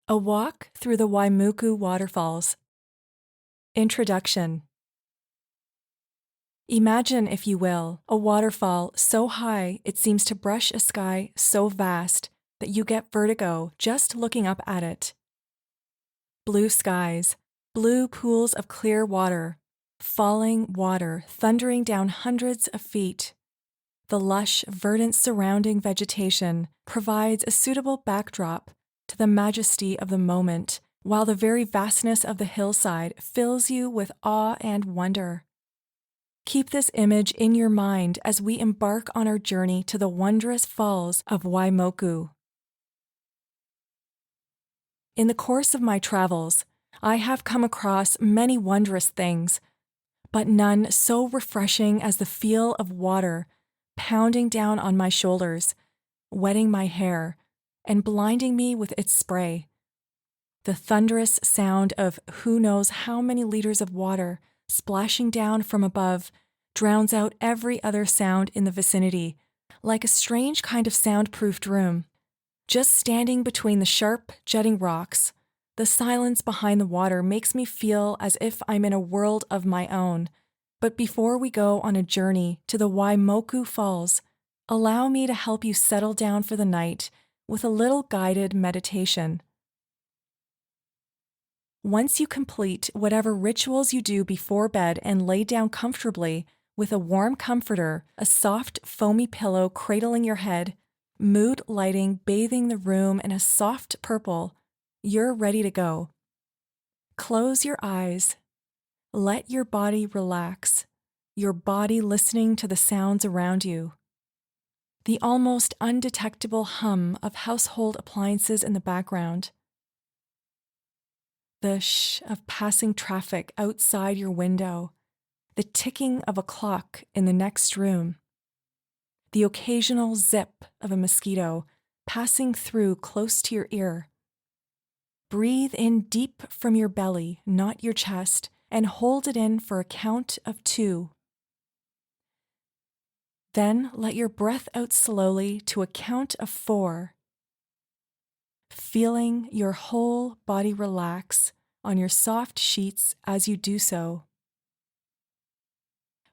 A Walk Through the Waimoku Waterfalls. Introduction. Imagine, if you will, a waterfall so high it seems to brush a sky so vast that you get vertigo just looking up at it. Blue skies, blue pools of clear water, falling water thundering down hundreds of feet. The lush, verdant surrounding vegetation provides a suitable backdrop to the majesty of the moment, while the very vastness of the hillside fills you with awe and wonder. Keep this image in your mind as we embark on our journey to the wondrous falls of Waimoku. In the course of my travels, I have come across many wondrous things, but none so refreshing as the feel of water pounding down on my shoulders, wetting my hair, and blinding me with its spray. The thunderous sound of who knows how many liters of water splashing down from above drowns out every other sound in the vicinity, like a strange kind of soundproofed room. Just standing between the sharp, jutting rocks, the silence behind the water makes me feel as if I'm in a world of my own. But before we go on a journey to the Waimoku Falls, allow me to help you settle down for the night with a little guided meditation. Once you complete whatever rituals you do before bed and lay down comfortably with a warm comforter, a soft, foamy pillow cradling your head, mood lighting bathing the room in a soft purple, you're ready to go. Close your eyes. Let your body relax, your body listening to the sounds around you. The almost undetectable hum of household appliances in the background. The shh of passing traffic outside your window. The ticking of a clock in the next room. The occasional zip of a mosquito passing through close to your ear. Breathe in deep from your belly, not your chest, and hold it in for a count of 2. Then let your breath out slowly to a count of 4. Feeling your whole body relax on your soft sheets as you do so.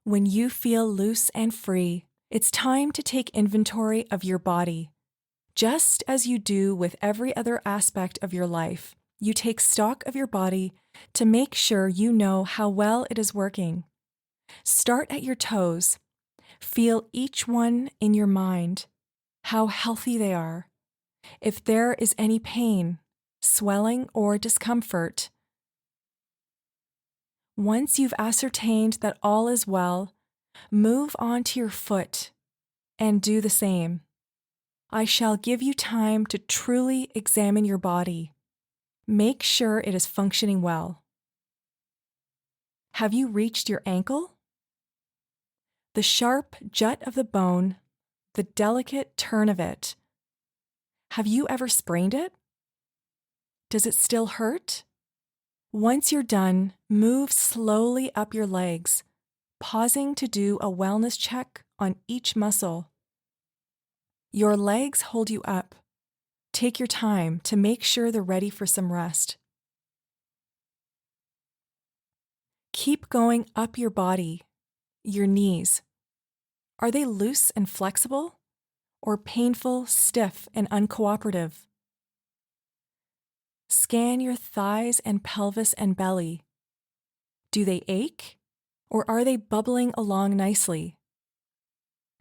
When you feel loose and free, it's time to take inventory of your body. Just as you do with every other aspect of your life, you take stock of your body to make sure you know how well it is working. Start at your toes. Feel each one in your mind, how healthy they are. If there is any pain, swelling, or discomfort. Once you've ascertained that all is well, move on to your foot and do the same. I shall give you time to truly examine your body. Make sure it is functioning well. Have you reached your ankle? The sharp jut of the bone, the delicate turn of it. Have you ever sprained it? Does it still hurt? Once you're done, move slowly up your legs, pausing to do a wellness check on each muscle. Your legs hold you up. Take your time to make sure they're ready for some rest. Keep going up your body, your knees. Are they loose and flexible, or painful, stiff, and uncooperative? Scan your thighs and pelvis and belly. Do they ache, or are they bubbling along nicely?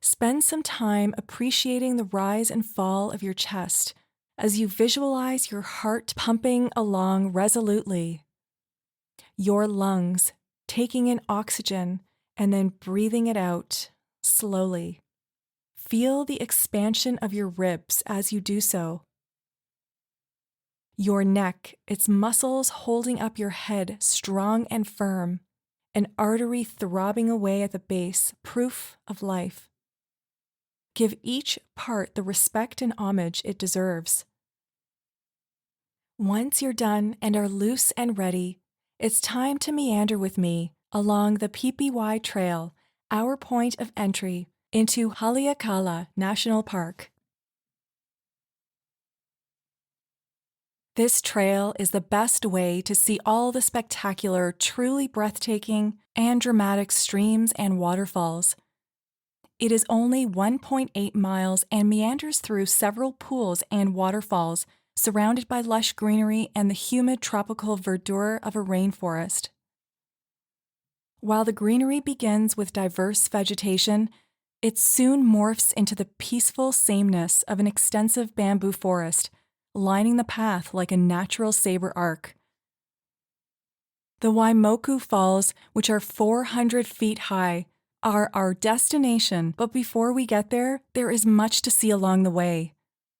Spend some time appreciating the rise and fall of your chest as you visualize your heart pumping along resolutely. Your lungs taking in oxygen and then breathing it out slowly. Feel the expansion of your ribs as you do so. Your neck, its muscles holding up your head strong and firm, an artery throbbing away at the base, proof of life. Give each part the respect and homage it deserves. Once you're done and are loose and ready, it's time to meander with me along the Pipiwa Trail, our point of entry into Akala National Park. This trail is the best way to see all the spectacular, truly breathtaking, and dramatic streams and waterfalls. It is only 1.8 miles and meanders through several pools and waterfalls, surrounded by lush greenery and the humid tropical verdure of a rainforest. While the greenery begins with diverse vegetation, it soon morphs into the peaceful sameness of an extensive bamboo forest, lining the path like a natural saber arc. The Waimoku Falls, which are 400 feet high, are our destination, but before we get there, there is much to see along the way.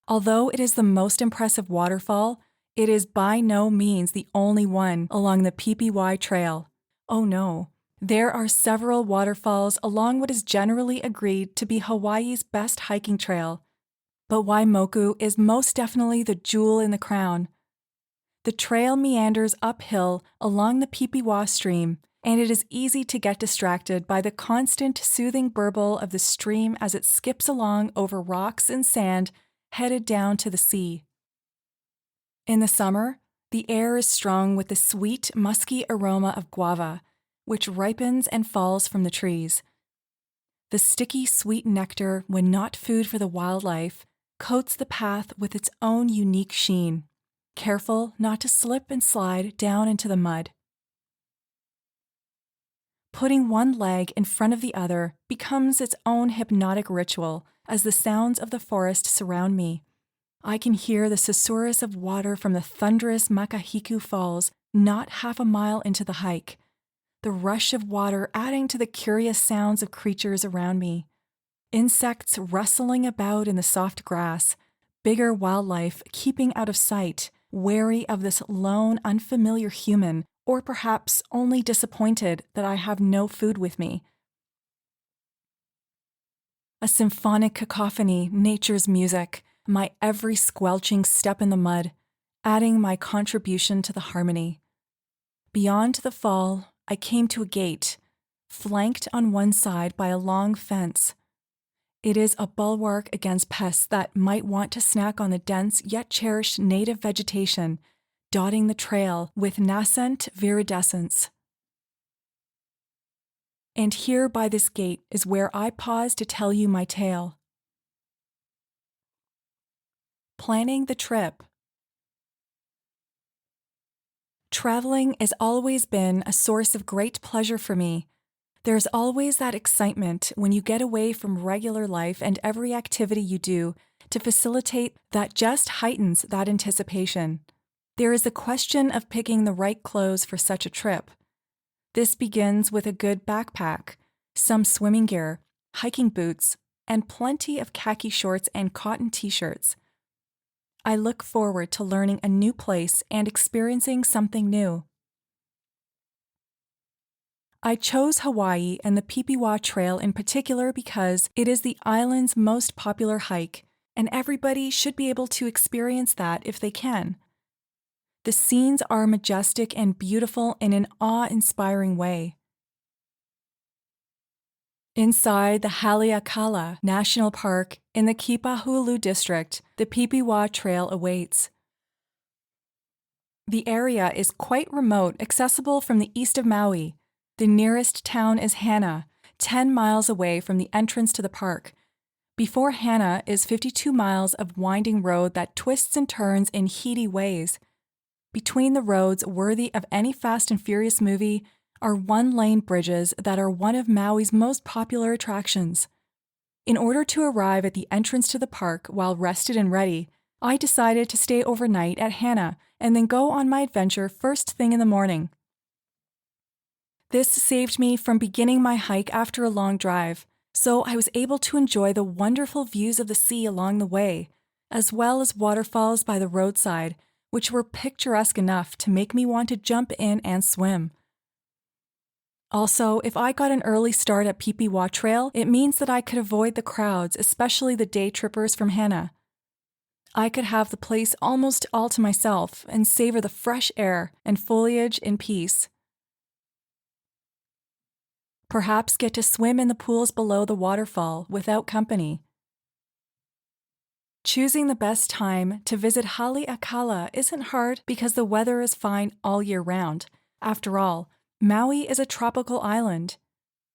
Although it is the most impressive waterfall, it is by no means the only one along the Pipiwa Trail. Oh no, there are several waterfalls along what is generally agreed to be Hawaii's best hiking trail, but Waimoku is most definitely the jewel in the crown. The trail meanders uphill along the Pipiwa stream, and it is easy to get distracted by the constant soothing burble of the stream as it skips along over rocks and sand headed down to the sea. In the summer, the air is strong with the sweet, musky aroma of guava, which ripens and falls from the trees. The sticky, sweet nectar, when not food for the wildlife, coats the path with its own unique sheen, careful not to slip and slide down into the mud. Putting one leg in front of the other becomes its own hypnotic ritual as the sounds of the forest surround me. I can hear the susurrus of water from the thunderous Makahiku Falls not half a mile into the hike, the rush of water adding to the curious sounds of creatures around me. Insects rustling about in the soft grass, bigger wildlife keeping out of sight, wary of this lone, unfamiliar human, or perhaps only disappointed that I have no food with me. A symphonic cacophony, nature's music, my every squelching step in the mud, adding my contribution to the harmony. Beyond the fall, I came to a gate, flanked on one side by a long fence. It is a bulwark against pests that might want to snack on the dense yet cherished native vegetation, dotting the trail with nascent viridescence. And here by this gate is where I pause to tell you my tale. Planning the trip. Traveling has always been a source of great pleasure for me. There's always that excitement when you get away from regular life and every activity you do to facilitate that just heightens that anticipation. There is the question of picking the right clothes for such a trip. This begins with a good backpack, some swimming gear, hiking boots, and plenty of khaki shorts and cotton t-shirts. I look forward to learning a new place and experiencing something new. I chose Hawaii and the Pipiwa Trail in particular because it is the island's most popular hike, and everybody should be able to experience that if they can. The scenes are majestic and beautiful in an awe-inspiring way. Inside the Akala National Park in the Kipahulu district, the Pipiwa Trail awaits. The area is quite remote, accessible from the east of Maui. The nearest town is Hana, 10 miles away from the entrance to the park. Before Hana is 52 miles of winding road that twists and turns in heady ways. Between the roads worthy of any Fast and Furious movie are one-lane bridges that are one of Maui's most popular attractions. In order to arrive at the entrance to the park while rested and ready, I decided to stay overnight at Hana and then go on my adventure first thing in the morning. This saved me from beginning my hike after a long drive, so I was able to enjoy the wonderful views of the sea along the way, as well as waterfalls by the roadside, which were picturesque enough to make me want to jump in and swim. Also, if I got an early start at Pipiwa Trail, it means that I could avoid the crowds, especially the day trippers from Hana. I could have the place almost all to myself and savor the fresh air and foliage in peace. Perhaps get to swim in the pools below the waterfall without company. Choosing the best time to visit Akala isn't hard because the weather is fine all year round. After all, Maui is a tropical island.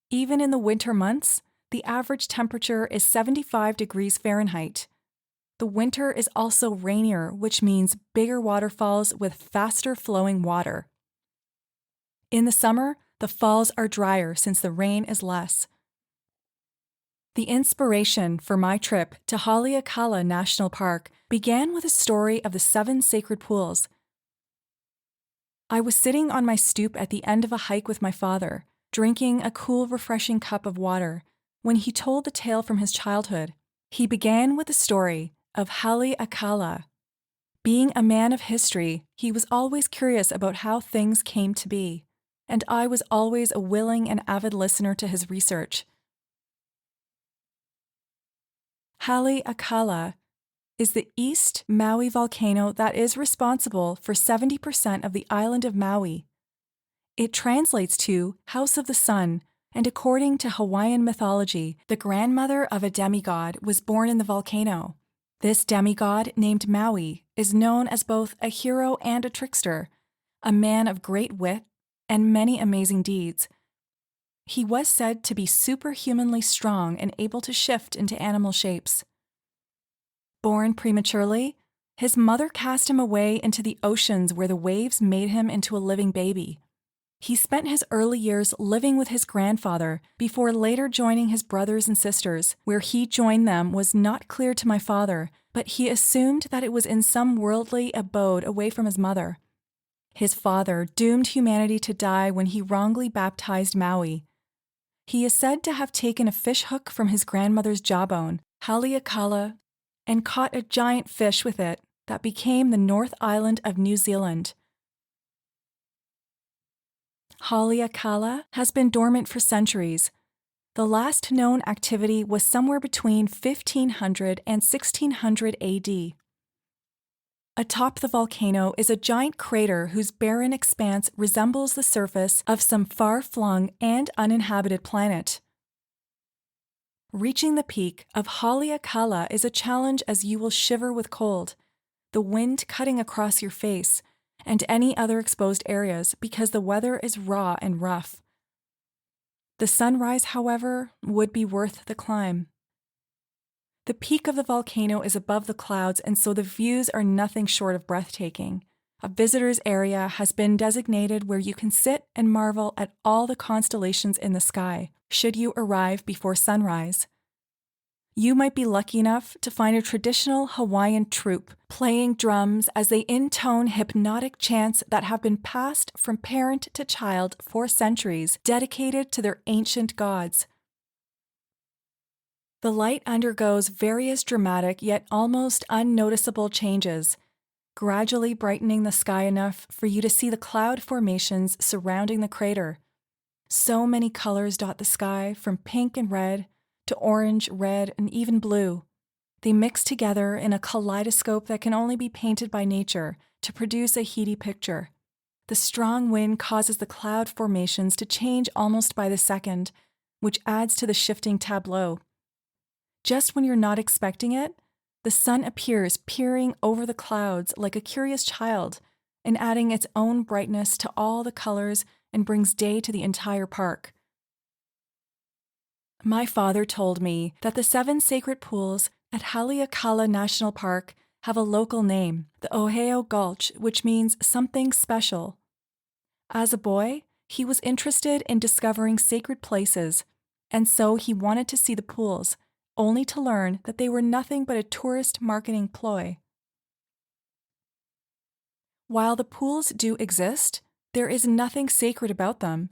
Even in the winter months, the average temperature is 75 degrees Fahrenheit. The winter is also rainier, which means bigger waterfalls with faster flowing water. In the summer, the falls are drier since the rain is less. The inspiration for my trip to Akala National Park began with a story of the 7 sacred pools. I was sitting on my stoop at the end of a hike with my father, drinking a cool, refreshing cup of water, when he told the tale from his childhood. He began with the story of Akala. Being a man of history, he was always curious about how things came to be, and I was always a willing and avid listener to his research. Akala is the East Maui volcano that is responsible for 70% of the island of Maui. It translates to House of the Sun, and according to Hawaiian mythology, the grandmother of a demigod was born in the volcano. This demigod, named Maui, is known as both a hero and a trickster, a man of great wit and many amazing deeds. He was said to be superhumanly strong and able to shift into animal shapes. Born prematurely, his mother cast him away into the oceans where the waves made him into a living baby. He spent his early years living with his grandfather before later joining his brothers and sisters. Where he joined them was not clear to my father, but he assumed that it was in some worldly abode away from his mother. His father doomed humanity to die when he wrongly baptized Maui. He is said to have taken a fish hook from his grandmother's jawbone, Akala, and caught a giant fish with it that became the North Island of New Zealand. Akala has been dormant for centuries. The last known activity was somewhere between 1500 and 1600 AD. Atop the volcano is a giant crater whose barren expanse resembles the surface of some far-flung and uninhabited planet. Reaching the peak of Akala is a challenge as you will shiver with cold, the wind cutting across your face, and any other exposed areas because the weather is raw and rough. The sunrise, however, would be worth the climb. The peak of the volcano is above the clouds, and so the views are nothing short of breathtaking. A visitor's area has been designated where you can sit and marvel at all the constellations in the sky, should you arrive before sunrise. You might be lucky enough to find a traditional Hawaiian troupe playing drums as they intone hypnotic chants that have been passed from parent to child for centuries, dedicated to their ancient gods. The light undergoes various dramatic yet almost unnoticeable changes, gradually brightening the sky enough for you to see the cloud formations surrounding the crater. So many colors dot the sky, from pink and red to orange, red, and even blue. They mix together in a kaleidoscope that can only be painted by nature to produce a heady picture. The strong wind causes the cloud formations to change almost by the second, which adds to the shifting tableau. Just when you're not expecting it, the sun appears peering over the clouds like a curious child and adding its own brightness to all the colors and brings day to the entire park. My father told me that the 7 sacred pools at Akala National Park have a local name, the Ohio Gulch, which means something special. As a boy, he was interested in discovering sacred places, and so he wanted to see the pools, only to learn that they were nothing but a tourist marketing ploy. While the pools do exist, there is nothing sacred about them.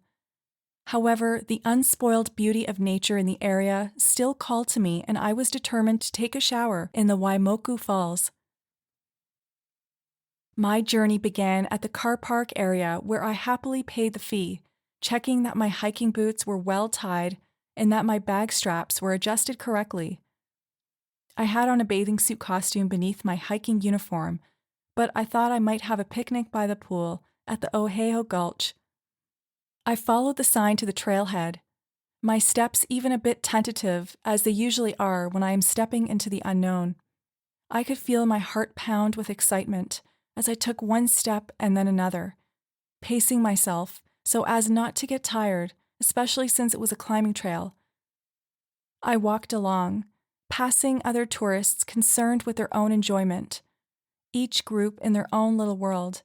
However, the unspoiled beauty of nature in the area still called to me, and I was determined to take a shower in the Waimoku Falls. My journey began at the car park area, where I happily paid the fee, checking that my hiking boots were well tied and that my bag straps were adjusted correctly. I had on a bathing suit costume beneath my hiking uniform, but I thought I might have a picnic by the pool at the Ohio Gulch. I followed the sign to the trailhead, my steps even a bit tentative, as they usually are when I am stepping into the unknown. I could feel my heart pound with excitement as I took one step and then another, pacing myself so as not to get tired, especially since it was a climbing trail. I walked along, passing other tourists concerned with their own enjoyment, each group in their own little world.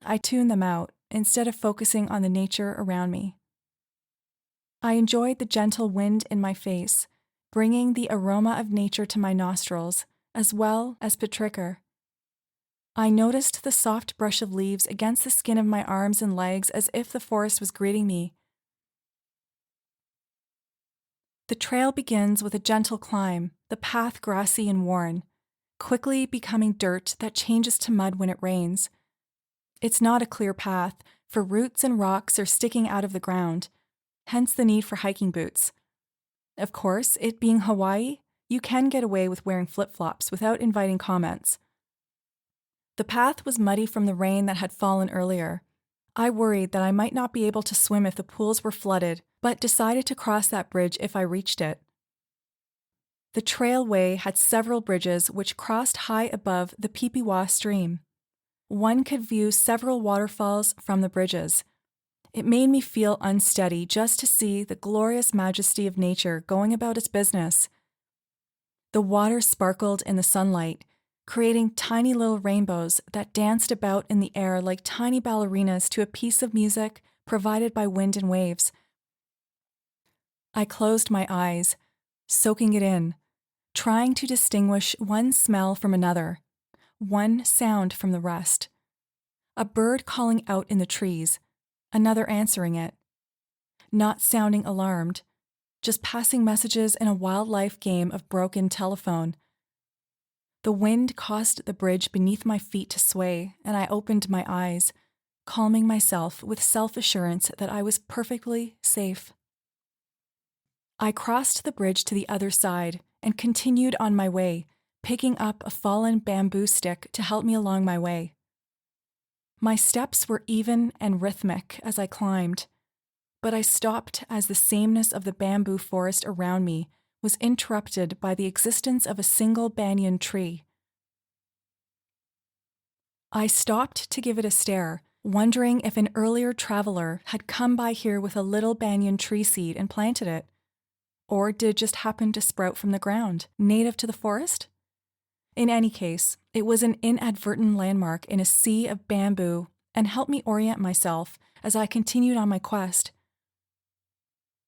I tuned them out instead of focusing on the nature around me. I enjoyed the gentle wind in my face, bringing the aroma of nature to my nostrils, as well as petrichor. I noticed the soft brush of leaves against the skin of my arms and legs as if the forest was greeting me. The trail begins with a gentle climb, the path grassy and worn, quickly becoming dirt that changes to mud when it rains. It's not a clear path, for roots and rocks are sticking out of the ground, hence the need for hiking boots. Of course, it being Hawaii, you can get away with wearing flip-flops without inviting comments. The path was muddy from the rain that had fallen earlier. I worried that I might not be able to swim if the pools were flooded, but decided to cross that bridge if I reached it. The trailway had several bridges which crossed high above the Pipiwa stream. One could view several waterfalls from the bridges. It made me feel unsteady just to see the glorious majesty of nature going about its business. The water sparkled in the sunlight, creating tiny little rainbows that danced about in the air like tiny ballerinas to a piece of music provided by wind and waves. I closed my eyes, soaking it in, trying to distinguish one smell from another, one sound from the rest. A bird calling out in the trees, another answering it. Not sounding alarmed, just passing messages in a wildlife game of broken telephone. The wind caused the bridge beneath my feet to sway, and I opened my eyes, calming myself with self-assurance that I was perfectly safe. I crossed the bridge to the other side and continued on my way, picking up a fallen bamboo stick to help me along my way. My steps were even and rhythmic as I climbed, but I stopped as the sameness of the bamboo forest around me was interrupted by the existence of a single banyan tree. I stopped to give it a stare, wondering if an earlier traveler had come by here with a little banyan tree seed and planted it, or did it just happen to sprout from the ground, native to the forest? In any case, it was an inadvertent landmark in a sea of bamboo and helped me orient myself as I continued on my quest.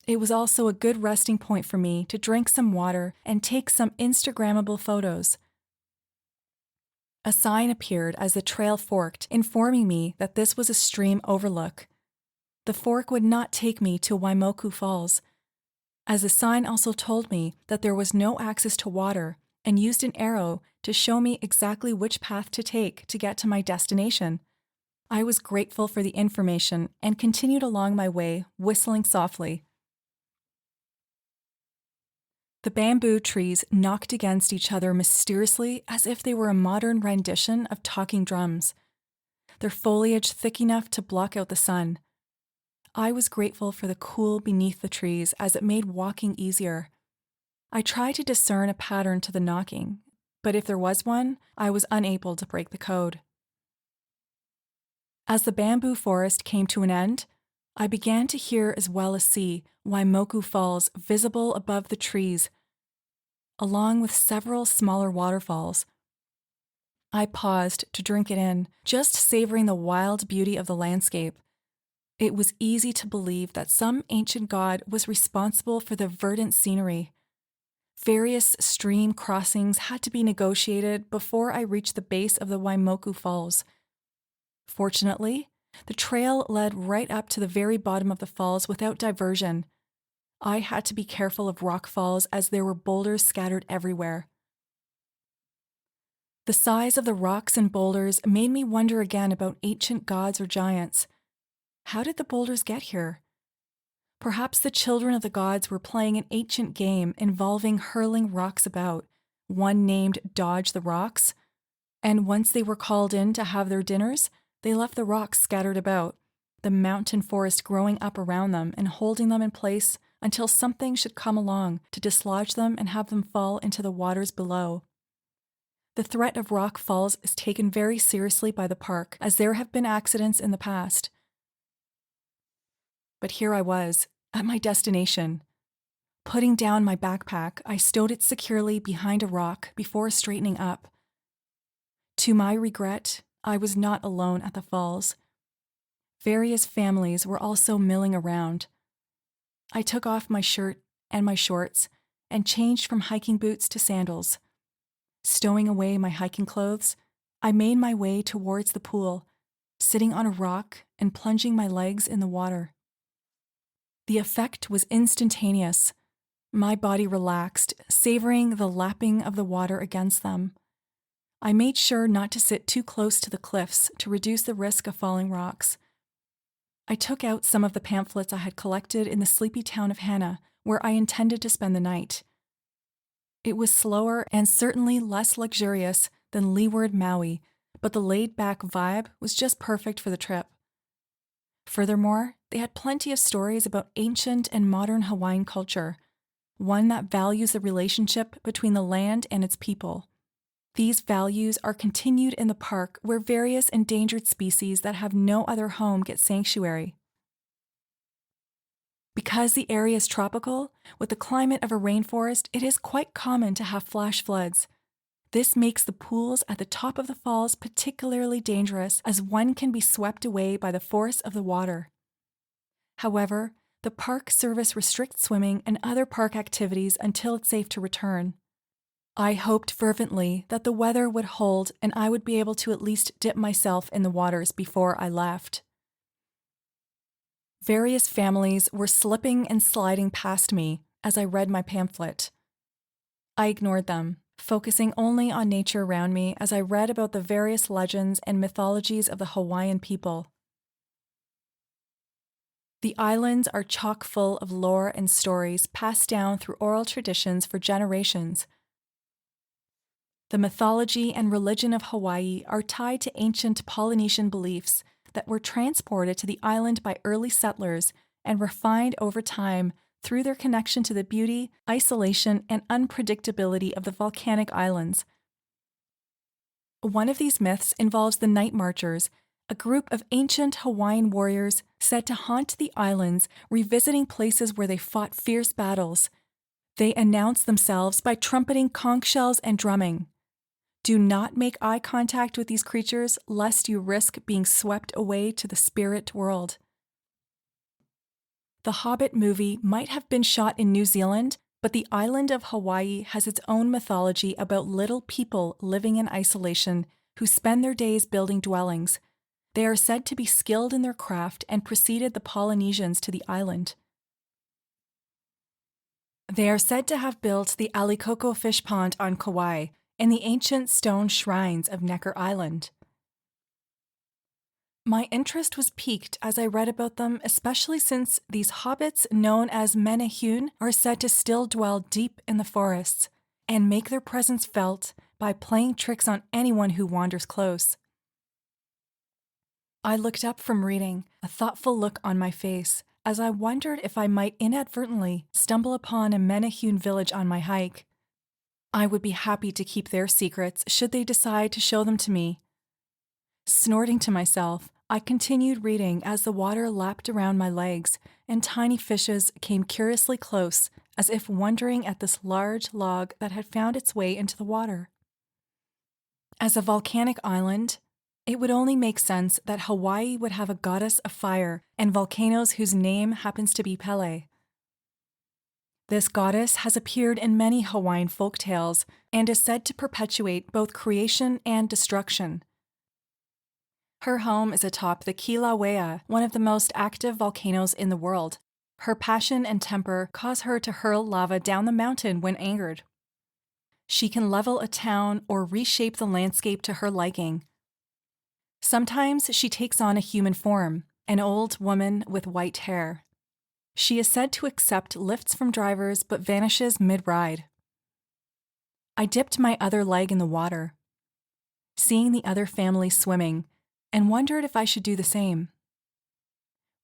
It was also a good resting point for me to drink some water and take some Instagrammable photos. A sign appeared as the trail forked, informing me that this was a stream overlook. The fork would not take me to Waimoku Falls, as the sign also told me that there was no access to water and used an arrow to show me exactly which path to take to get to my destination. I was grateful for the information and continued along my way, whistling softly. The bamboo trees knocked against each other mysteriously as if they were a modern rendition of talking drums, their foliage thick enough to block out the sun. I was grateful for the cool beneath the trees as it made walking easier. I tried to discern a pattern to the knocking, but if there was one, I was unable to break the code. As the bamboo forest came to an end, I began to hear as well as see Waimoku Falls visible above the trees, along with several smaller waterfalls. I paused to drink it in, just savoring the wild beauty of the landscape. It was easy to believe that some ancient god was responsible for the verdant scenery. Various stream crossings had to be negotiated before I reached the base of the Waimoku Falls. Fortunately, the trail led right up to the very bottom of the falls without diversion. I had to be careful of rock falls as there were boulders scattered everywhere. The size of the rocks and boulders made me wonder again about ancient gods or giants. How did the boulders get here? Perhaps the children of the gods were playing an ancient game involving hurling rocks about, one named Dodge the Rocks, and once they were called in to have their dinners, they left the rocks scattered about, the mountain forest growing up around them and holding them in place until something should come along to dislodge them and have them fall into the waters below. The threat of rock falls is taken very seriously by the park, as there have been accidents in the past. But here I was, at my destination. Putting down my backpack, I stowed it securely behind a rock before straightening up. To my regret, I was not alone at the falls. Various families were also milling around. I took off my shirt and my shorts and changed from hiking boots to sandals. Stowing away my hiking clothes, I made my way towards the pool, sitting on a rock and plunging my legs in the water. The effect was instantaneous. My body relaxed, savoring the lapping of the water against them. I made sure not to sit too close to the cliffs to reduce the risk of falling rocks. I took out some of the pamphlets I had collected in the sleepy town of Hana, where I intended to spend the night. It was slower and certainly less luxurious than leeward Maui, but the laid-back vibe was just perfect for the trip. Furthermore, they had plenty of stories about ancient and modern Hawaiian culture, one that values the relationship between the land and its people. These values are continued in the park, where various endangered species that have no other home get sanctuary. Because the area is tropical, with the climate of a rainforest, it is quite common to have flash floods. This makes the pools at the top of the falls particularly dangerous, as one can be swept away by the force of the water. However, the park service restricts swimming and other park activities until it's safe to return. I hoped fervently that the weather would hold and I would be able to at least dip myself in the waters before I left. Various families were slipping and sliding past me as I read my pamphlet. I ignored them, focusing only on nature around me as I read about the various legends and mythologies of the Hawaiian people. The islands are chock full of lore and stories passed down through oral traditions for generations. The mythology and religion of Hawaii are tied to ancient Polynesian beliefs that were transported to the island by early settlers and refined over time through their connection to the beauty, isolation, and unpredictability of the volcanic islands. One of these myths involves the Night Marchers, a group of ancient Hawaiian warriors said to haunt the islands, revisiting places where they fought fierce battles. They announce themselves by trumpeting conch shells and drumming. Do not make eye contact with these creatures, lest you risk being swept away to the spirit world. The Hobbit movie might have been shot in New Zealand, but the island of Hawaii has its own mythology about little people living in isolation who spend their days building dwellings. They are said to be skilled in their craft and preceded the Polynesians to the island. They are said to have built the Alikoko fish pond on Kauai and the ancient stone shrines of Necker Island. My interest was piqued as I read about them, especially since these hobbits, known as menehune, are said to still dwell deep in the forests and make their presence felt by playing tricks on anyone who wanders close. I looked up from reading, a thoughtful look on my face, as I wondered if I might inadvertently stumble upon a menehune village on my hike. I would be happy to keep their secrets should they decide to show them to me. Snorting to myself, I continued reading as the water lapped around my legs and tiny fishes came curiously close, as if wondering at this large log that had found its way into the water. As a volcanic island, it would only make sense that Hawaii would have a goddess of fire and volcanoes whose name happens to be Pele. This goddess has appeared in many Hawaiian folktales and is said to perpetuate both creation and destruction. Her home is atop the Kilauea, one of the most active volcanoes in the world. Her passion and temper cause her to hurl lava down the mountain when angered. She can level a town or reshape the landscape to her liking. Sometimes she takes on a human form, an old woman with white hair. She is said to accept lifts from drivers but vanishes mid-ride. I dipped my other leg in the water, seeing the other family swimming, and wondered if I should do the same.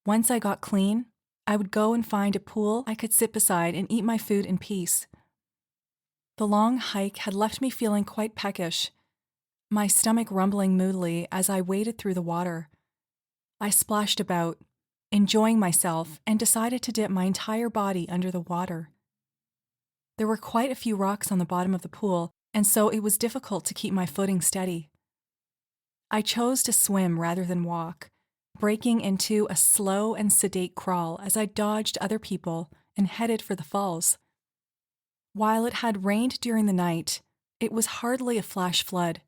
Once I got clean, I would go and find a pool I could sit beside and eat my food in peace. The long hike had left me feeling quite peckish, my stomach rumbling moodily as I waded through the water. I splashed about, enjoying myself, and decided to dip my entire body under the water. There were quite a few rocks on the bottom of the pool, and so it was difficult to keep my footing steady. I chose to swim rather than walk, breaking into a slow and sedate crawl as I dodged other people and headed for the falls. While it had rained during the night, it was hardly a flash flood,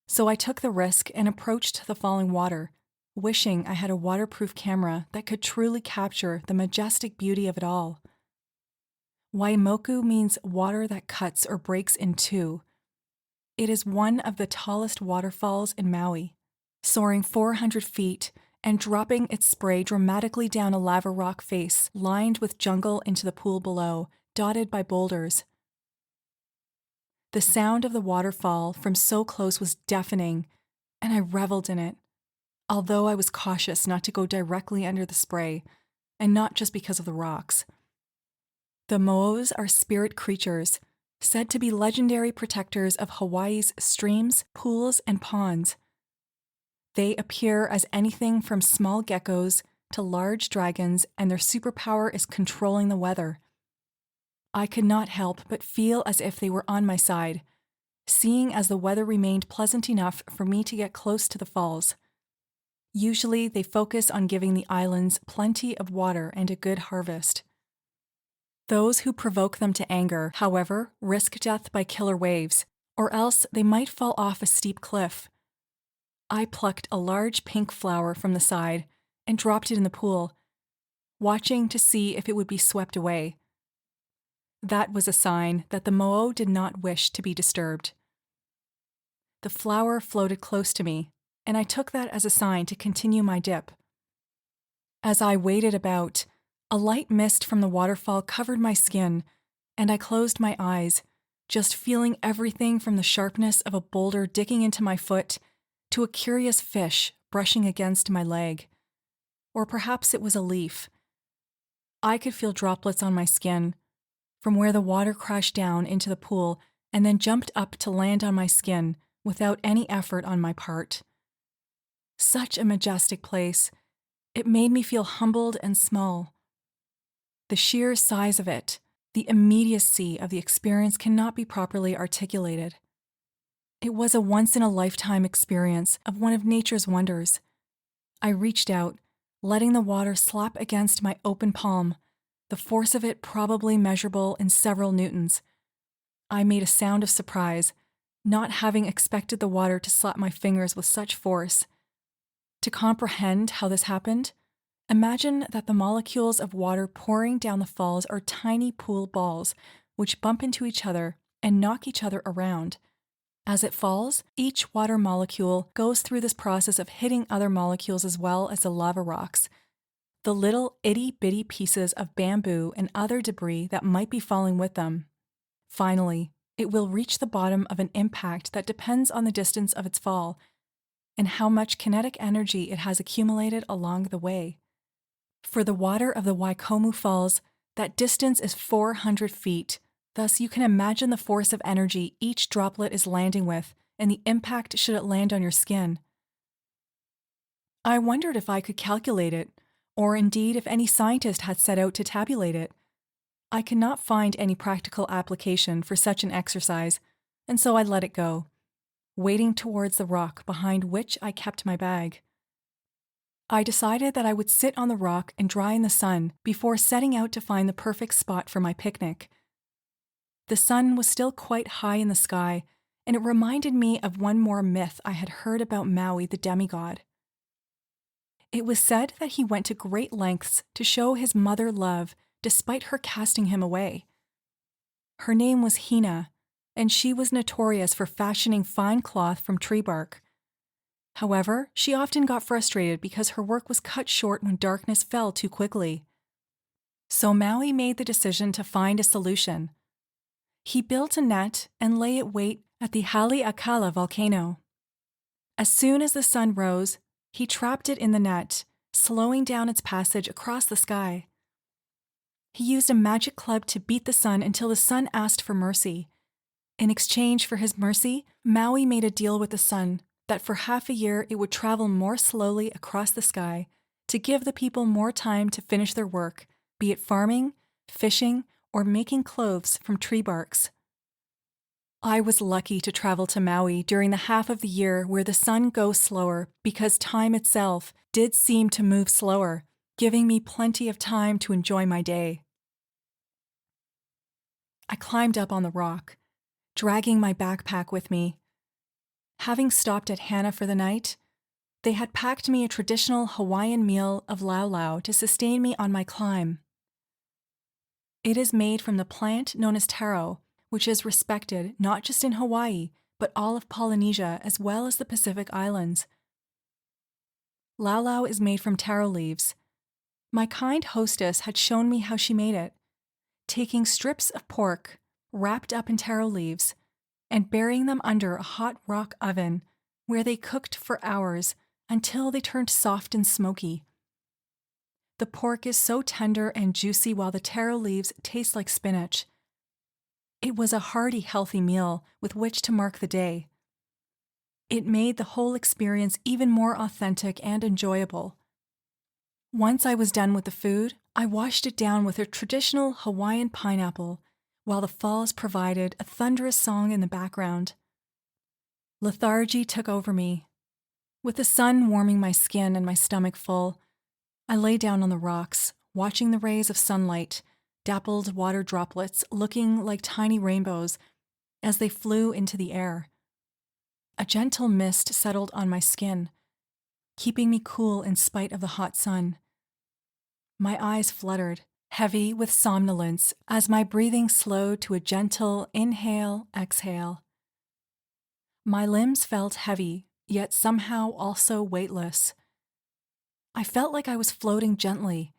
so I took the risk and approached the falling water, wishing I had a waterproof camera that could truly capture the majestic beauty of it all. Waimoku means water that cuts or breaks in two. It is one of the tallest waterfalls in Maui, soaring 400 feet and dropping its spray dramatically down a lava rock face lined with jungle into the pool below, dotted by boulders. The sound of the waterfall from so close was deafening, and I reveled in it, although I was cautious not to go directly under the spray, and not just because of the rocks. The mo'os are spirit creatures, said to be legendary protectors of Hawaii's streams, pools, and ponds. They appear as anything from small geckos to large dragons, and their superpower is controlling the weather. I could not help but feel as if they were on my side, seeing as the weather remained pleasant enough for me to get close to the falls. Usually they focus on giving the islands plenty of water and a good harvest. Those who provoke them to anger, however, risk death by killer waves, or else they might fall off a steep cliff. I plucked a large pink flower from the side and dropped it in the pool, watching to see if it would be swept away. That was a sign that the mo'o did not wish to be disturbed. The flower floated close to me, and I took that as a sign to continue my dip. As I waded about, a light mist from the waterfall covered my skin, and I closed my eyes, just feeling everything from the sharpness of a boulder digging into my foot to a curious fish brushing against my leg. Or perhaps it was a leaf. I could feel droplets on my skin, from where the water crashed down into the pool and then jumped up to land on my skin without any effort on my part. Such a majestic place. It made me feel humbled and small. The sheer size of it, the immediacy of the experience cannot be properly articulated. It was a once-in-a-lifetime experience of one of nature's wonders. I reached out, letting the water slap against my open palm, the force of it probably measurable in several newtons. I made a sound of surprise, not having expected the water to slap my fingers with such force. To comprehend how this happened, imagine that the molecules of water pouring down the falls are tiny pool balls which bump into each other and knock each other around. As it falls, each water molecule goes through this process of hitting other molecules as well as the lava rocks, the little itty-bitty pieces of bamboo and other debris that might be falling with them. Finally, it will reach the bottom of an impact that depends on the distance of its fall and how much kinetic energy it has accumulated along the way. For the water of the Waikomu Falls, that distance is 400 feet, thus you can imagine the force of energy each droplet is landing with and the impact should it land on your skin. I wondered if I could calculate it, or indeed if any scientist had set out to tabulate it. I could not find any practical application for such an exercise, and so I let it go, wading towards the rock behind which I kept my bag. I decided that I would sit on the rock and dry in the sun before setting out to find the perfect spot for my picnic. The sun was still quite high in the sky, and it reminded me of one more myth I had heard about Maui the demigod. It was said that he went to great lengths to show his mother love despite her casting him away. Her name was Hina, and she was notorious for fashioning fine cloth from tree bark. However, she often got frustrated because her work was cut short when darkness fell too quickly. So Maui made the decision to find a solution. He built a net and lay it wait at the Akala volcano. As soon as the sun rose, he trapped it in the net, slowing down its passage across the sky. He used a magic club to beat the sun until the sun asked for mercy. In exchange for his mercy, Maui made a deal with the sun that for half a year it would travel more slowly across the sky to give the people more time to finish their work, be it farming, fishing, or making clothes from tree barks. I was lucky to travel to Maui during the half of the year where the sun goes slower because time itself did seem to move slower, giving me plenty of time to enjoy my day. I climbed up on the rock, dragging my backpack with me. Having stopped at Hana for the night, they had packed me a traditional Hawaiian meal of laulau to sustain me on my climb. It is made from the plant known as taro, which is respected not just in Hawaii, but all of Polynesia as well as the Pacific Islands. Laulau is made from taro leaves. My kind hostess had shown me how she made it, taking strips of pork wrapped up in taro leaves and burying them under a hot rock oven where they cooked for hours until they turned soft and smoky. The pork is so tender and juicy while the taro leaves taste like spinach. It was a hearty, healthy meal with which to mark the day. It made the whole experience even more authentic and enjoyable. Once I was done with the food, I washed it down with a traditional Hawaiian pineapple, while the falls provided a thunderous song in the background. Lethargy took over me. With the sun warming my skin and my stomach full, I lay down on the rocks, watching the rays of sunlight, dappled water droplets looking like tiny rainbows as they flew into the air. A gentle mist settled on my skin, keeping me cool in spite of the hot sun. My eyes fluttered, heavy with somnolence, as my breathing slowed to a gentle inhale, exhale. My limbs felt heavy, yet somehow also weightless. I felt like I was floating gently,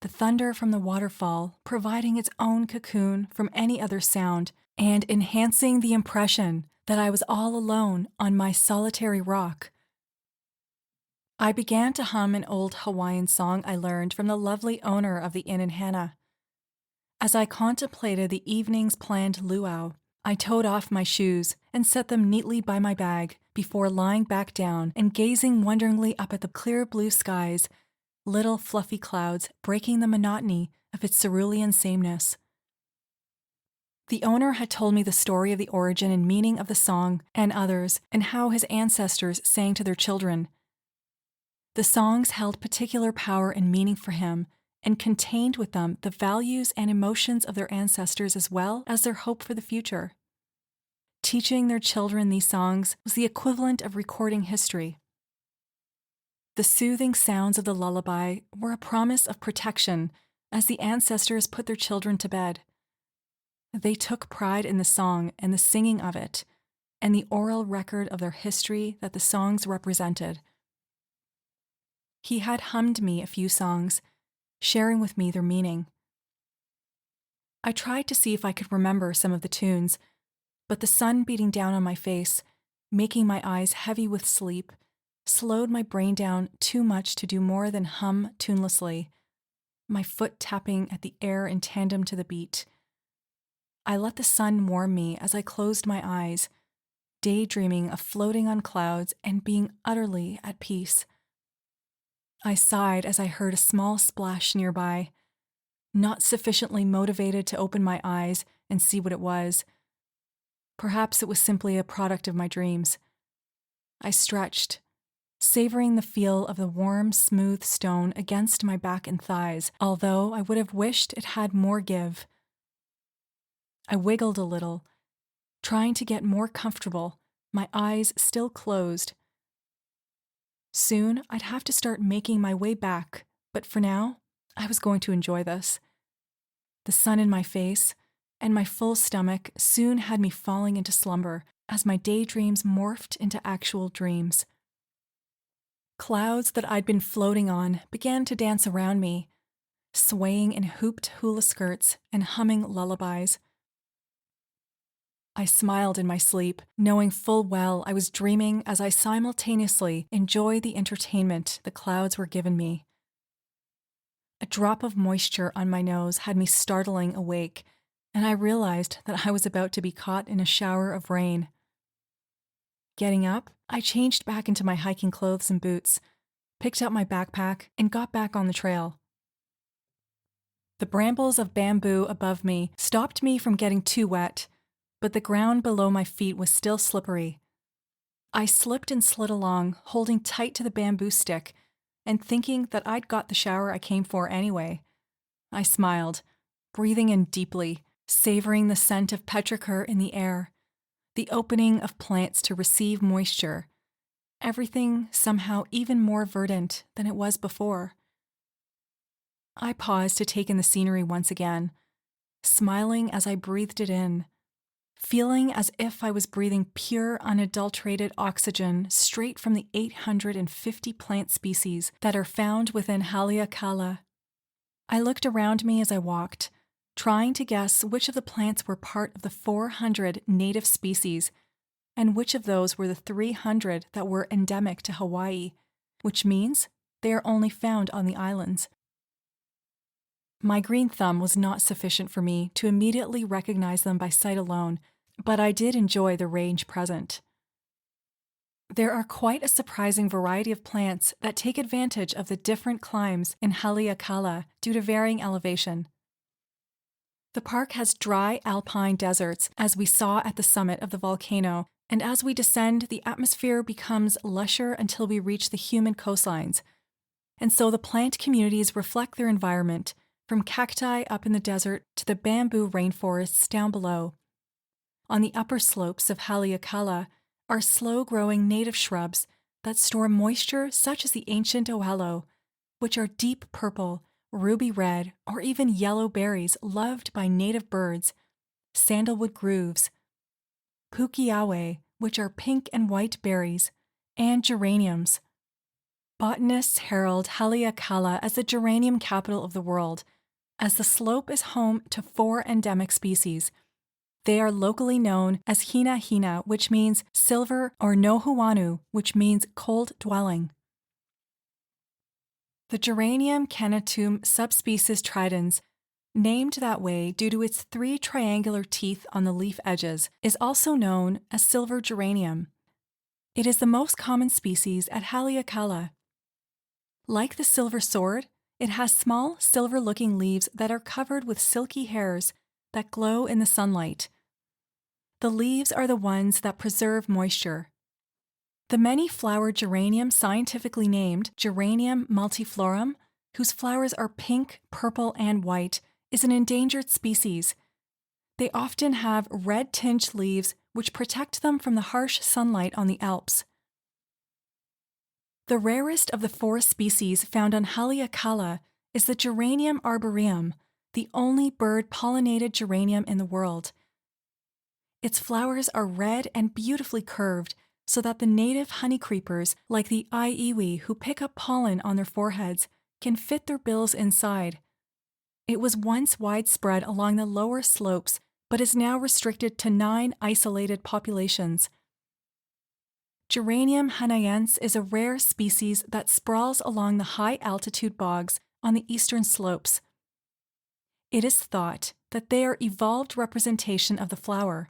the thunder from the waterfall providing its own cocoon from any other sound and enhancing the impression that I was all alone on my solitary rock. I began to hum an old Hawaiian song I learned from the lovely owner of the inn in Hana. As I contemplated the evening's planned luau, I toed off my shoes and set them neatly by my bag before lying back down and gazing wonderingly up at the clear blue skies, little fluffy clouds breaking the monotony of its cerulean sameness. The owner had told me the story of the origin and meaning of the song and others, and how his ancestors sang to their children. The songs held particular power and meaning for him, and contained with them the values and emotions of their ancestors as well as their hope for the future. Teaching their children these songs was the equivalent of recording history. The soothing sounds of the lullaby were a promise of protection as the ancestors put their children to bed. They took pride in the song and the singing of it, and the oral record of their history that the songs represented. He had hummed me a few songs, sharing with me their meaning. I tried to see if I could remember some of the tunes, but the sun beating down on my face, making my eyes heavy with sleep, slowed my brain down too much to do more than hum tunelessly, my foot tapping at the air in tandem to the beat. I let the sun warm me as I closed my eyes, daydreaming of floating on clouds and being utterly at peace. I sighed as I heard a small splash nearby, not sufficiently motivated to open my eyes and see what it was. Perhaps it was simply a product of my dreams. I stretched, savoring the feel of the warm, smooth stone against my back and thighs, although I would have wished it had more give. I wiggled a little, trying to get more comfortable, my eyes still closed. Soon, I'd have to start making my way back, but for now, I was going to enjoy this. The sun in my face and my full stomach soon had me falling into slumber as my daydreams morphed into actual dreams. Clouds that I'd been floating on began to dance around me, swaying in hooped hula skirts and humming lullabies. I smiled in my sleep, knowing full well I was dreaming as I simultaneously enjoyed the entertainment the clouds were giving me. A drop of moisture on my nose had me startling awake, and I realized that I was about to be caught in a shower of rain. Getting up, I changed back into my hiking clothes and boots, picked up my backpack, and got back on the trail. The brambles of bamboo above me stopped me from getting too wet, but the ground below my feet was still slippery. I slipped and slid along, holding tight to the bamboo stick, and thinking that I'd got the shower I came for anyway. I smiled, breathing in deeply, savoring the scent of petrichor in the air, the opening of plants to receive moisture, everything somehow even more verdant than it was before. I paused to take in the scenery once again, smiling as I breathed it in, feeling as if I was breathing pure, unadulterated oxygen straight from the 850 plant species that are found within Haleakala. I looked around me as I walked, trying to guess which of the plants were part of the 400 native species, and which of those were the 300 that were endemic to Hawaii, which means they are only found on the islands. My green thumb was not sufficient for me to immediately recognize them by sight alone, but I did enjoy the range present. There are quite a surprising variety of plants that take advantage of the different climes in Haleakala due to varying elevation. The park has dry alpine deserts, as we saw at the summit of the volcano, and as we descend, the atmosphere becomes lusher until we reach the humid coastlines. And so the plant communities reflect their environment, from cacti up in the desert to the bamboo rainforests down below. On the upper slopes of Haleakala are slow-growing native shrubs that store moisture such as the ancient oelo, which are deep purple, ruby red, or even yellow berries loved by native birds, sandalwood grooves, pukiawe, which are pink and white berries, and geraniums. Botanists herald Haleakala as the geranium capital of the world, as the slope is home to 4 endemic species. They are locally known as hina hina, which means silver, or nohuanu, which means cold dwelling. The Geranium canatum subspecies tridens, named that way due to its 3 triangular teeth on the leaf edges, is also known as silver geranium. It is the most common species at Haleakala. Like the silver sword, it has small, silver-looking leaves that are covered with silky hairs that glow in the sunlight. The leaves are the ones that preserve moisture. The many-flowered geranium, scientifically named Geranium multiflorum, whose flowers are pink, purple, and white, is an endangered species. They often have red-tinged leaves which protect them from the harsh sunlight on the Alps. The rarest of the 4 species found on Haleakala is the Geranium arboreum, the only bird-pollinated geranium in the world. Its flowers are red and beautifully curved so that the native honey creepers, like the iiwi who pick up pollen on their foreheads, can fit their bills inside. It was once widespread along the lower slopes, but is now restricted to 9 isolated populations. Geranium Hanayense is a rare species that sprawls along the high-altitude bogs on the eastern slopes. It is thought that they are evolved representation of the flower.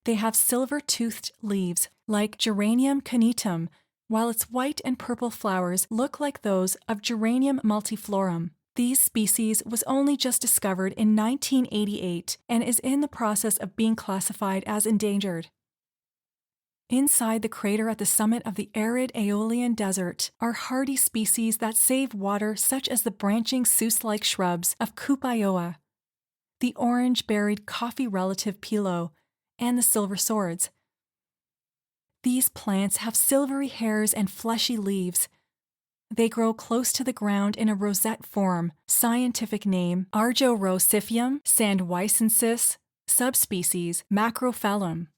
They have silver-toothed leaves, like Geranium canitum, while its white and purple flowers look like those of Geranium multiflorum. These species was only just discovered in 1988 and is in the process of being classified as endangered. Inside the crater at the summit of the arid Aeolian desert are hardy species that save water, such as the branching seuss-like shrubs of Kupaioa, the orange-berried coffee relative pilo, and the silver swords. These plants have silvery hairs and fleshy leaves. They grow close to the ground in a rosette form, scientific name Argyrophyllum sandwicensis, subspecies Macrophyllum.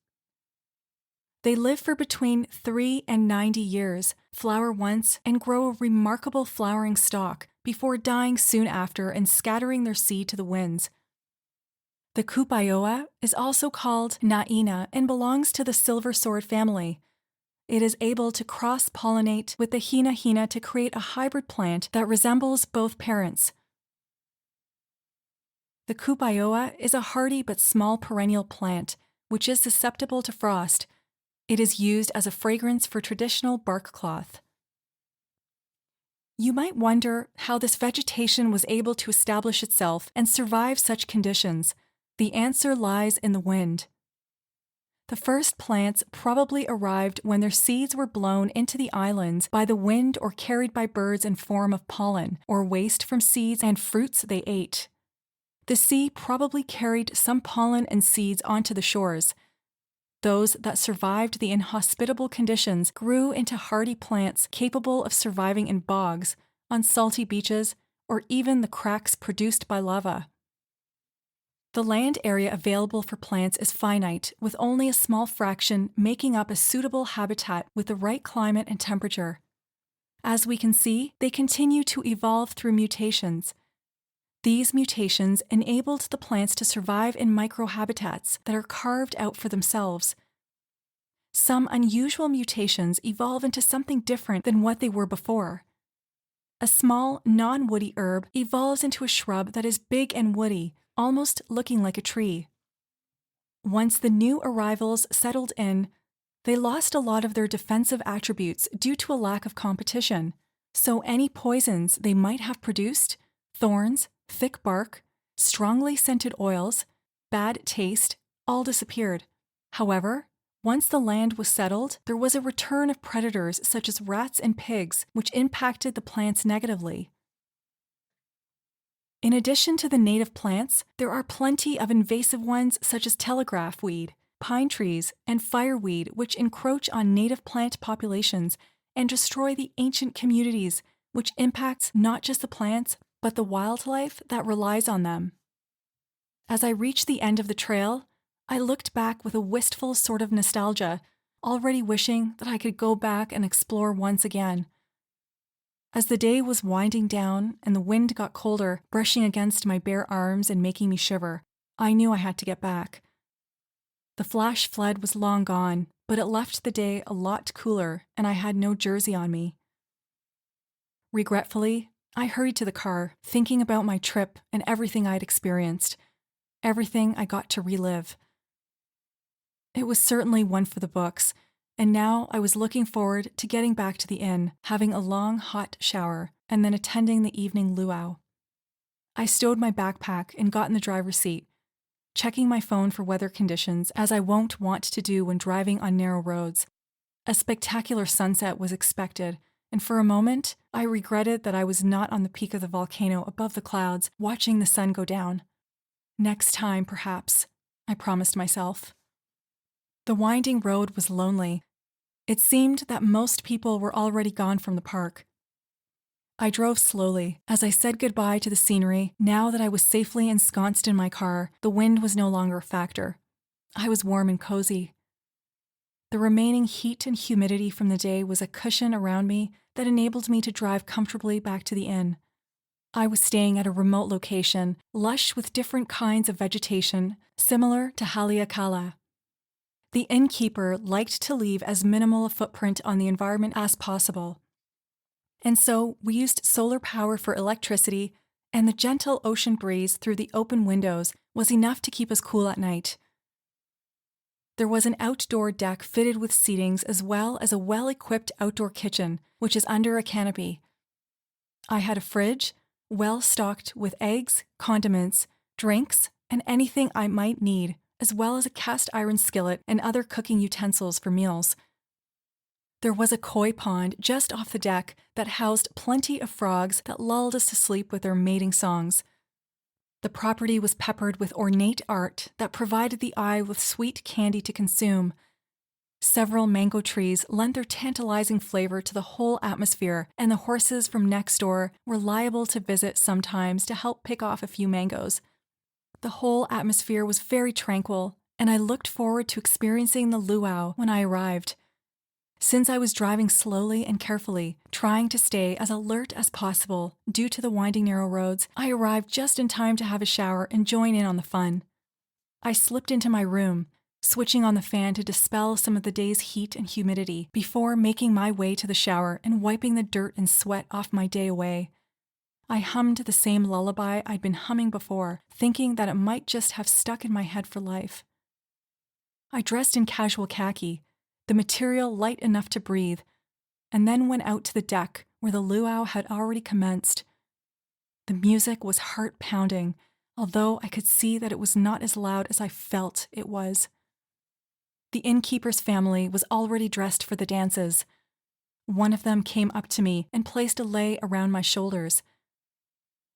They live for between 3 and 90 years, flower once, and grow a remarkable flowering stalk before dying soon after and scattering their seed to the winds. The Kupaioa is also called Naina and belongs to the silver sword family. It is able to cross-pollinate with the hina hina to create a hybrid plant that resembles both parents. The kupaoa is a hardy but small perennial plant, which is susceptible to frost. It is used as a fragrance for traditional bark cloth. You might wonder how this vegetation was able to establish itself and survive such conditions. The answer lies in the wind. The first plants probably arrived when their seeds were blown into the islands by the wind or carried by birds in form of pollen or waste from seeds and fruits they ate. The sea probably carried some pollen and seeds onto the shores. Those that survived the inhospitable conditions grew into hardy plants capable of surviving in bogs, on salty beaches, or even the cracks produced by lava. The land area available for plants is finite, with only a small fraction making up a suitable habitat with the right climate and temperature. As we can see, they continue to evolve through mutations. These mutations enabled the plants to survive in microhabitats that are carved out for themselves. Some unusual mutations evolve into something different than what they were before. A small, non-woody herb evolves into a shrub that is big and woody, almost looking like a tree. Once the new arrivals settled in, they lost a lot of their defensive attributes due to a lack of competition, so any poisons they might have produced, thorns, thick bark, strongly scented oils, bad taste, all disappeared. However, once the land was settled, there was a return of predators such as rats and pigs, which impacted the plants negatively. In addition to the native plants, there are plenty of invasive ones such as telegraph weed, pine trees, and fireweed which encroach on native plant populations and destroy the ancient communities, which impacts not just the plants, but the wildlife that relies on them. As I reached the end of the trail, I looked back with a wistful sort of nostalgia, already wishing that I could go back and explore once again. As the day was winding down and the wind got colder, brushing against my bare arms and making me shiver, I knew I had to get back. The flash flood was long gone, but it left the day a lot cooler and I had no jersey on me. Regretfully, I hurried to the car, thinking about my trip and everything I'd experienced, everything I got to relive. It was certainly one for the books, and now I was looking forward to getting back to the inn, having a long, hot shower, and then attending the evening luau. I stowed my backpack and got in the driver's seat, checking my phone for weather conditions as I won't want to do when driving on narrow roads. A spectacular sunset was expected, and for a moment, I regretted that I was not on the peak of the volcano above the clouds, watching the sun go down. Next time, perhaps, I promised myself. The winding road was lonely. It seemed that most people were already gone from the park. I drove slowly. As I said goodbye to the scenery, now that I was safely ensconced in my car, the wind was no longer a factor. I was warm and cozy. The remaining heat and humidity from the day was a cushion around me that enabled me to drive comfortably back to the inn. I was staying at a remote location, lush with different kinds of vegetation, similar to Akala. The innkeeper liked to leave as minimal a footprint on the environment as possible. And so we used solar power for electricity, and the gentle ocean breeze through the open windows was enough to keep us cool at night. There was an outdoor deck fitted with seatings as well as a well-equipped outdoor kitchen, which is under a canopy. I had a fridge, well stocked with eggs, condiments, drinks, and anything I might need, as well as a cast iron skillet and other cooking utensils for meals. There was a koi pond just off the deck that housed plenty of frogs that lulled us to sleep with their mating songs. The property was peppered with ornate art that provided the eye with sweet candy to consume. Several mango trees lent their tantalizing flavor to the whole atmosphere, and the horses from next door were liable to visit sometimes to help pick off a few mangoes. The whole atmosphere was very tranquil, and I looked forward to experiencing the luau when I arrived. Since I was driving slowly and carefully, trying to stay as alert as possible due to the winding narrow roads, I arrived just in time to have a shower and join in on the fun. I slipped into my room, switching on the fan to dispel some of the day's heat and humidity before making my way to the shower and wiping the dirt and sweat off my day away. I hummed the same lullaby I'd been humming before, thinking that it might just have stuck in my head for life. I dressed in casual khaki, the material light enough to breathe, and then went out to the deck where the luau had already commenced. The music was heart-pounding, although I could see that it was not as loud as I felt it was. The innkeeper's family was already dressed for the dances. One of them came up to me and placed a lei around my shoulders.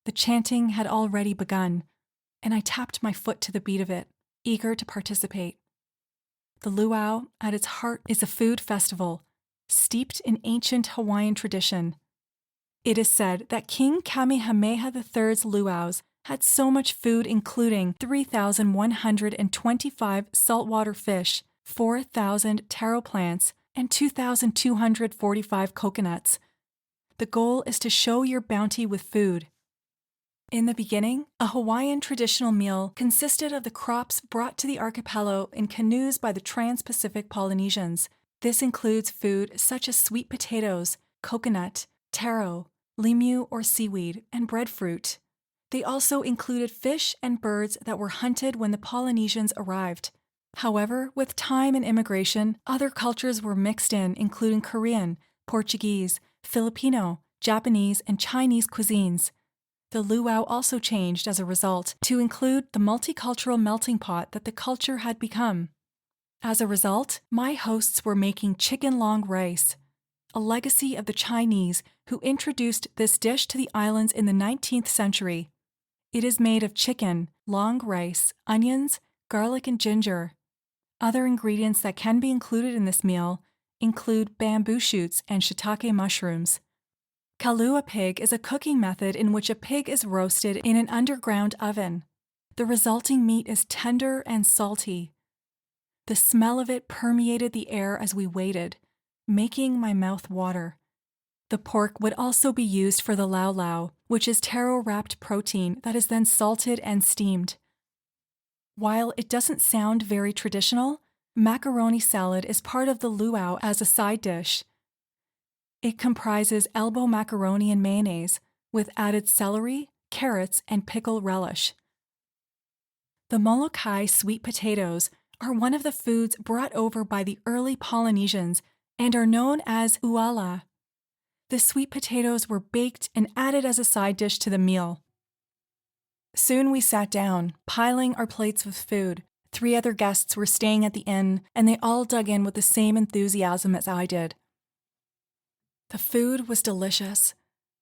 The chanting had already begun, and I tapped my foot to the beat of it, eager to participate. The luau, at its heart, is a food festival, steeped in ancient Hawaiian tradition. It is said that King Kamehameha III's luau's had so much food, including 3,125 saltwater fish, 4,000 taro plants, and 2,245 coconuts. The goal is to show your bounty with food. In the beginning, a Hawaiian traditional meal consisted of the crops brought to the archipelago in canoes by the trans-Pacific Polynesians. This includes food such as sweet potatoes, coconut, taro, limu or seaweed, and breadfruit. They also included fish and birds that were hunted when the Polynesians arrived. However, with time and immigration, other cultures were mixed in, including Korean, Portuguese, Filipino, Japanese, and Chinese cuisines. The luau also changed as a result to include the multicultural melting pot that the culture had become. As a result, my hosts were making chicken long rice, a legacy of the Chinese who introduced this dish to the islands in the 19th century. It is made of chicken, long rice, onions, garlic, and ginger. Other ingredients that can be included in this meal include bamboo shoots and shiitake mushrooms. Kalua pig is a cooking method in which a pig is roasted in an underground oven. The resulting meat is tender and salty. The smell of it permeated the air as we waited, making my mouth water. The pork would also be used for the lau lau, which is taro-wrapped protein that is then salted and steamed. While it doesn't sound very traditional, macaroni salad is part of the luau as a side dish. It comprises elbow macaroni and mayonnaise, with added celery, carrots, and pickle relish. The Molokai sweet potatoes are one of the foods brought over by the early Polynesians and are known as uala. The sweet potatoes were baked and added as a side dish to the meal. Soon we sat down, piling our plates with food. 3 other guests were staying at the inn, and they all dug in with the same enthusiasm as I did. The food was delicious,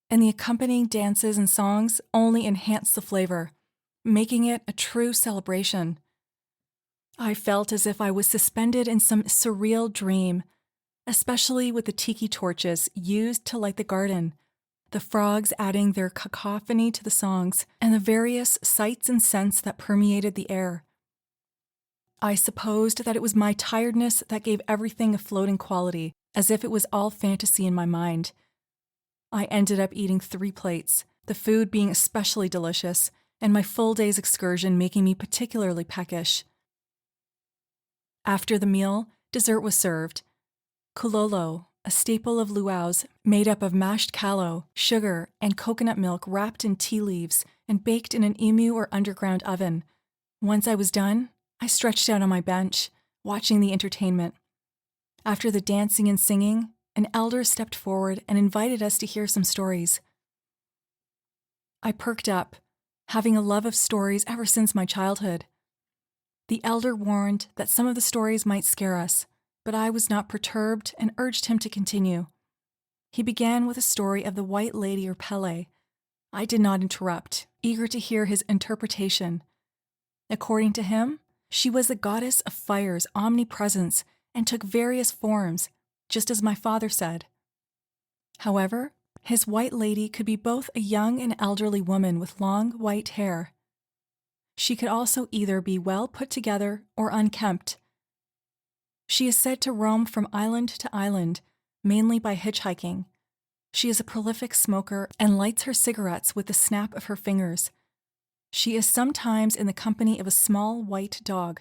and the accompanying dances and songs only enhanced the flavor, making it a true celebration. I felt as if I was suspended in some surreal dream, especially with the tiki torches used to light the garden, the frogs adding their cacophony to the songs, and the various sights and scents that permeated the air. I supposed that it was my tiredness that gave everything a floating quality, as if it was all fantasy in my mind. I ended up eating 3 plates, the food being especially delicious, and my full day's excursion making me particularly peckish. After the meal, dessert was served. Kulolo, a staple of luau's, made up of mashed kalo, sugar, and coconut milk wrapped in tea leaves and baked in an emu or underground oven. Once I was done, I stretched out on my bench, watching the entertainment. After the dancing and singing, an elder stepped forward and invited us to hear some stories. I perked up, having a love of stories ever since my childhood. The elder warned that some of the stories might scare us, but I was not perturbed and urged him to continue. He began with a story of the White Lady or Pele. I did not interrupt, eager to hear his interpretation. According to him, she was the goddess of fire's omnipresence and took various forms, just as my father said. However, his White Lady could be both a young and elderly woman with long white hair. She could also either be well put together or unkempt. She is said to roam from island to island, mainly by hitchhiking. She is a prolific smoker and lights her cigarettes with the snap of her fingers. She is sometimes in the company of a small white dog.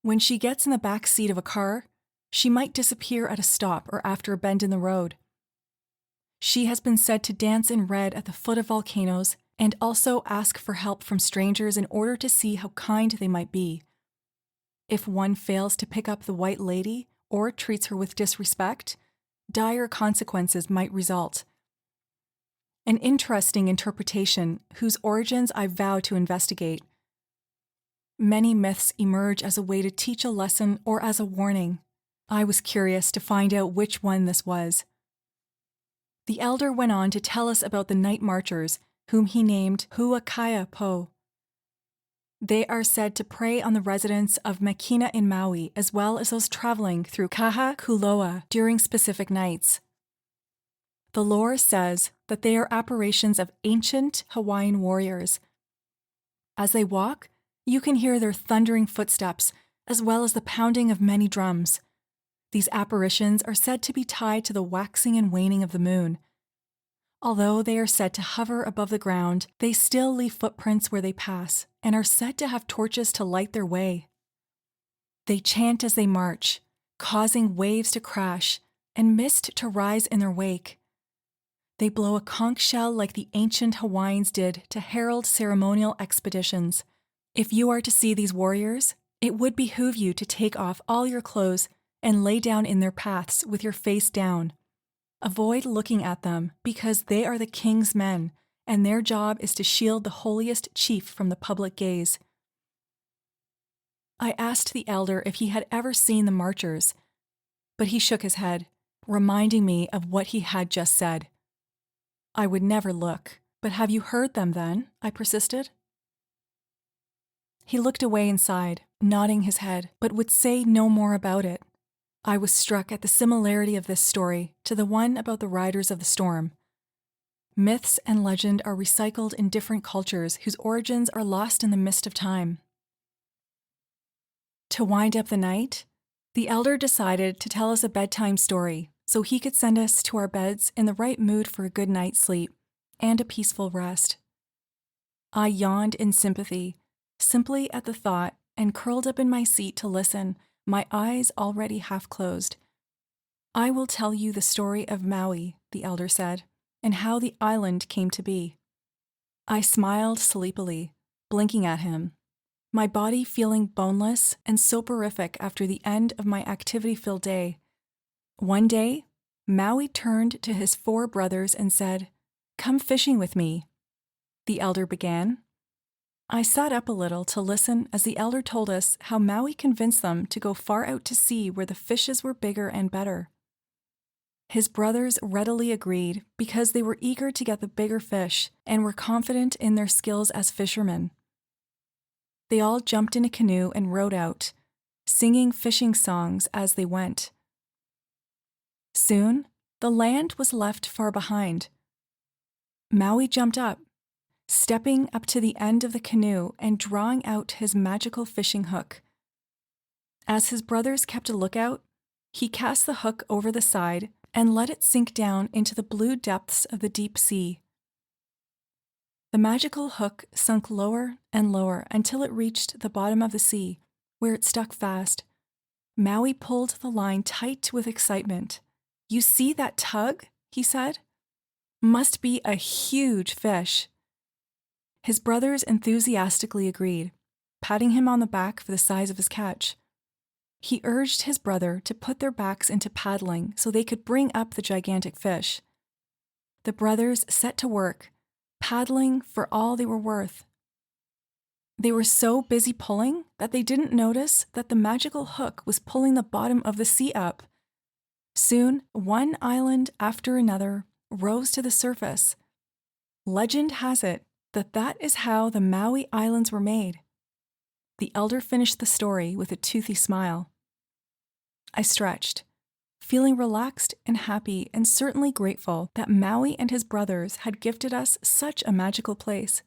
When she gets in the back seat of a car, she might disappear at a stop or after a bend in the road. She has been said to dance in red at the foot of volcanoes and also ask for help from strangers in order to see how kind they might be. If one fails to pick up the white lady or treats her with disrespect, dire consequences might result. An interesting interpretation whose origins I vow to investigate. Many myths emerge as a way to teach a lesson or as a warning. I was curious to find out which one this was. The elder went on to tell us about the night marchers, whom he named Huakaya Po. They are said to prey on the residents of Makina in Maui, as well as those traveling through Kaha Kuloa during specific nights. The lore says that they are apparitions of ancient Hawaiian warriors. As they walk, you can hear their thundering footsteps, as well as the pounding of many drums. These apparitions are said to be tied to the waxing and waning of the moon. Although they are said to hover above the ground, they still leave footprints where they pass and are said to have torches to light their way. They chant as they march, causing waves to crash and mist to rise in their wake. They blow a conch shell like the ancient Hawaiians did to herald ceremonial expeditions. If you are to see these warriors, it would behoove you to take off all your clothes and lay down in their paths with your face down. Avoid looking at them because they are the king's men, and their job is to shield the holiest chief from the public gaze. I asked the elder if he had ever seen the marchers, but he shook his head, reminding me of what he had just said. I would never look. But have you heard them then? I persisted. He looked away and sighed, nodding his head, but would say no more about it. I was struck at the similarity of this story to the one about the Riders of the Storm. Myths and legend are recycled in different cultures whose origins are lost in the mist of time. To wind up the night, the elder decided to tell us a bedtime story so he could send us to our beds in the right mood for a good night's sleep and a peaceful rest. I yawned in sympathy, simply at the thought, and curled up in my seat to listen, my eyes already half closed. I will tell you the story of Maui, the elder said, and how the island came to be. I smiled sleepily, blinking at him, my body feeling boneless and soporific after the end of my activity-filled day. One day, Maui turned to his 4 brothers and said, "Come fishing with me." The elder began. I sat up a little to listen as the elder told us how Maui convinced them to go far out to sea where the fishes were bigger and better. His brothers readily agreed because they were eager to get the bigger fish and were confident in their skills as fishermen. They all jumped in a canoe and rowed out, singing fishing songs as they went. Soon, the land was left far behind. Maui jumped up, stepping up to the end of the canoe and drawing out his magical fishing hook. As his brothers kept a lookout, he cast the hook over the side and let it sink down into the blue depths of the deep sea. The magical hook sunk lower and lower until it reached the bottom of the sea, where it stuck fast. Maui pulled the line tight with excitement. "You see that tug?" he said. "Must be a huge fish." His brothers enthusiastically agreed, patting him on the back for the size of his catch. He urged his brother to put their backs into paddling so they could bring up the gigantic fish. The brothers set to work, paddling for all they were worth. They were so busy pulling that they didn't notice that the magical hook was pulling the bottom of the sea up. Soon, one island after another rose to the surface. Legend has it that that is how the Maui Islands were made. The elder finished the story with a toothy smile. I stretched, feeling relaxed and happy and certainly grateful that Maui and his brothers had gifted us such a magical place.